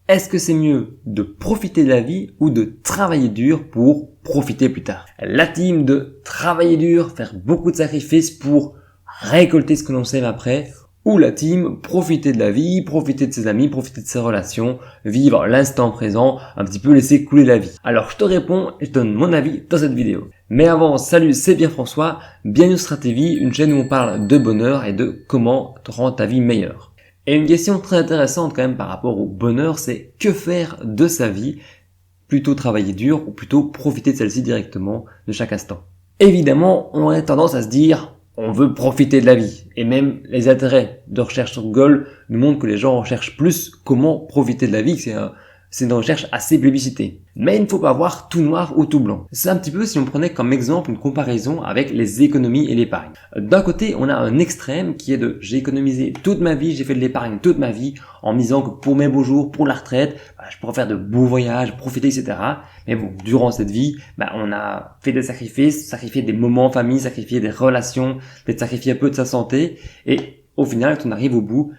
Est-ce que c'est mieux de profiter de la vie ou de travailler dur pour profiter plus tard? La team de travailler dur, faire beaucoup de sacrifices pour récolter ce que l'on sème après, ou la team profiter de la vie, profiter de ses amis, profiter de ses relations, vivre l'instant présent, un petit peu laisser couler la vie. Alors je te réponds et je donne mon avis dans cette vidéo. Mais avant, salut, c'est Pierre-François, bienvenue sur Stratévie, une chaîne où on parle de bonheur et de comment te rendre ta vie meilleure. Et une question très intéressante quand même par rapport au bonheur, c'est que faire de sa vie? Plutôt travailler dur ou plutôt profiter de celle-ci directement de chaque instant? Évidemment, on a tendance à se dire on veut profiter de la vie. Et même les intérêts de recherche sur Google nous montrent que les gens recherchent plus comment profiter de la vie. C'est une recherche assez plébiscitée. Mais il ne faut pas voir tout noir ou tout blanc. C'est un petit peu si on prenait comme exemple une comparaison avec les économies et l'épargne. D'un côté, on a un extrême qui est de j'ai économisé toute ma vie, j'ai fait de l'épargne toute ma vie en misant que pour mes beaux jours, pour la retraite, je pourrais faire de beaux voyages, profiter, etc. Mais bon, durant cette vie, on a fait des sacrifices, sacrifié des moments en famille, sacrifié des relations, peut-être sacrifié un peu de sa santé. Et au final, quand on arrive au bout,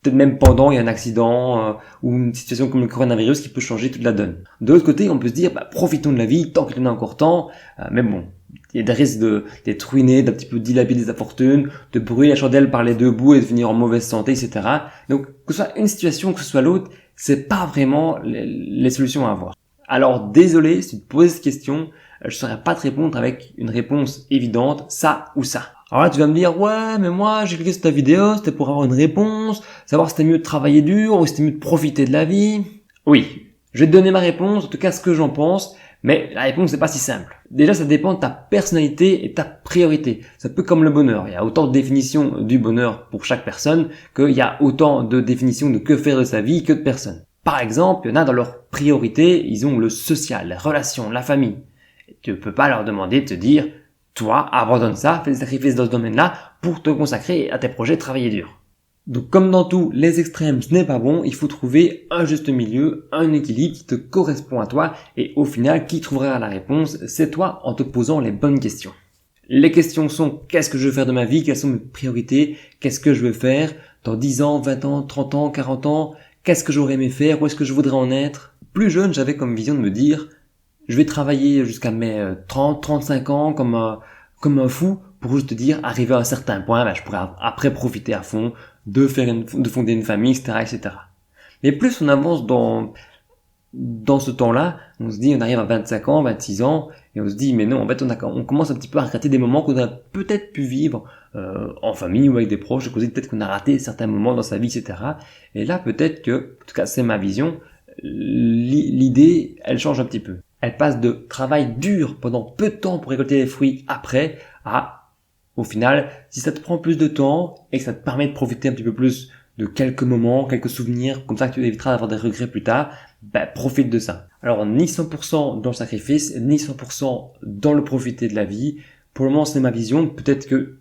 peut-être même pendant il y a un accident ou une situation comme le coronavirus qui peut changer toute la donne. De l'autre côté, on peut se dire profitons de la vie tant qu'il en a encore temps, mais bon, il y a des risques d'être ruiné, d'un petit peu dilapider sa fortune, de brûler la chandelle par les deux bouts et de finir en mauvaise santé, etc. Donc que ce soit une situation, que ce soit l'autre, c'est pas vraiment les solutions à avoir. Alors désolé, si tu te poses cette question, je ne saurais pas te répondre avec une réponse évidente, ça ou ça. Alors là, tu vas me dire, ouais, mais moi, j'ai cliqué sur ta vidéo, c'était pour avoir une réponse, savoir si c'était mieux de travailler dur ou si c'était mieux de profiter de la vie. Oui, je vais te donner ma réponse, en tout cas ce que j'en pense, mais la réponse n'est pas si simple. Déjà, ça dépend de ta personnalité et ta priorité. C'est un peu comme le bonheur. Il y a autant de définitions du bonheur pour chaque personne qu'il y a autant de définitions de que faire de sa vie que de personnes. Par exemple, il y en a dans leur priorité, ils ont le social, les relations, la famille. Tu ne peux pas leur demander de te dire toi, abandonne ça, fais des sacrifices dans ce domaine-là pour te consacrer à tes projets, travailler dur. Donc comme dans tout, les extrêmes, ce n'est pas bon, il faut trouver un juste milieu, un équilibre qui te correspond à toi et au final, qui trouvera la réponse, c'est toi en te posant les bonnes questions. Les questions sont qu'est-ce que je veux faire de ma vie, quelles sont mes priorités, qu'est-ce que je veux faire dans 10 ans, 20 ans, 30 ans, 40 ans, qu'est-ce que j'aurais aimé faire, où est-ce que je voudrais en être. Plus jeune, j'avais comme vision de me dire je vais travailler jusqu'à mes 30, 35 ans comme un fou pour juste te dire, arriver à un certain point, je pourrais après profiter à fond, de fonder une famille, etc., etc. Mais plus on avance dans ce temps-là, on se dit, on arrive à 25 ans, 26 ans, et on se dit, mais non, en fait, on commence un petit peu à regretter des moments qu'on a peut-être pu vivre en famille ou avec des proches, peut-être qu'on a raté certains moments dans sa vie, etc. Et là, peut-être que, en tout cas, c'est ma vision, l'idée, elle change un petit peu. Elle passe de travail dur pendant peu de temps pour récolter les fruits après à, au final, si ça te prend plus de temps et que ça te permet de profiter un petit peu plus de quelques moments, quelques souvenirs, comme ça que tu éviteras d'avoir des regrets plus tard, profite de ça. Alors, ni 100% dans le sacrifice, ni 100% dans le profiter de la vie. Pour le moment, c'est ma vision. Peut-être que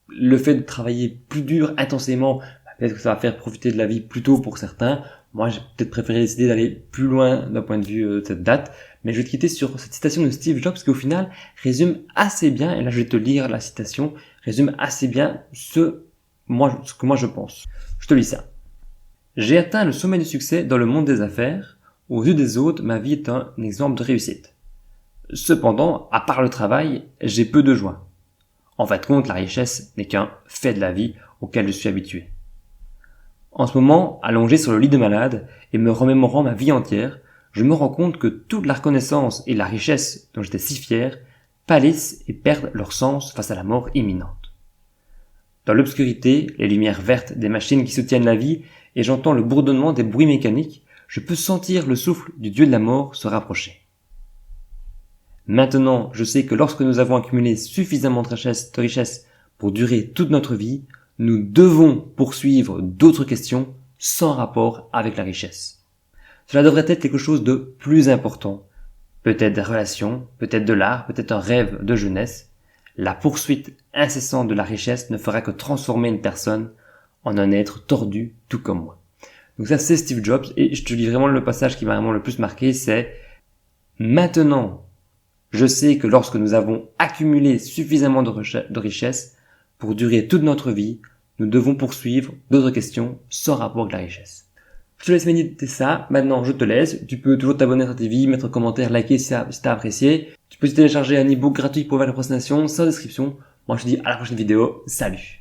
le fait de travailler plus dur, intensément, peut-être que ça va faire profiter de la vie plus tôt pour certains. Moi, j'ai peut-être préféré décider d'aller plus loin d'un point de vue de cette date. Mais je vais te quitter sur cette citation de Steve Jobs qui au final résume assez bien, et là je vais te lire la citation, résume assez bien ce que moi je pense. Je te lis ça. J'ai atteint le sommet du succès dans le monde des affaires. Aux yeux des autres, ma vie est un exemple de réussite. Cependant, à part le travail, j'ai peu de joie. En fin de compte, la richesse n'est qu'un fait de la vie auquel je suis habitué. En ce moment, allongé sur le lit de malade et me remémorant ma vie entière, je me rends compte que toute la reconnaissance et la richesse dont j'étais si fier pâlissent et perdent leur sens face à la mort imminente. Dans l'obscurité, les lumières vertes des machines qui soutiennent la vie et j'entends le bourdonnement des bruits mécaniques, je peux sentir le souffle du dieu de la mort se rapprocher. Maintenant, je sais que lorsque nous avons accumulé suffisamment de richesse pour durer toute notre vie, nous devons poursuivre d'autres questions sans rapport avec la richesse. Cela devrait être quelque chose de plus important. Peut-être des relations, peut-être de l'art, peut-être un rêve de jeunesse. La poursuite incessante de la richesse ne fera que transformer une personne en un être tordu tout comme moi. Donc ça c'est Steve Jobs et je te lis vraiment le passage qui m'a vraiment le plus marqué, c'est maintenant, je sais que lorsque nous avons accumulé suffisamment de richesse pour durer toute notre vie, nous devons poursuivre d'autres questions sans rapport avec la richesse. Je te laisse méditer ça. Maintenant, je te laisse. Tu peux toujours t'abonner à Stratégie TV, mettre un commentaire, liker si t'as apprécié. Tu peux aussi télécharger un e-book gratuit pour faire la procrastination, sans description. Moi, je te dis à la prochaine vidéo. Salut!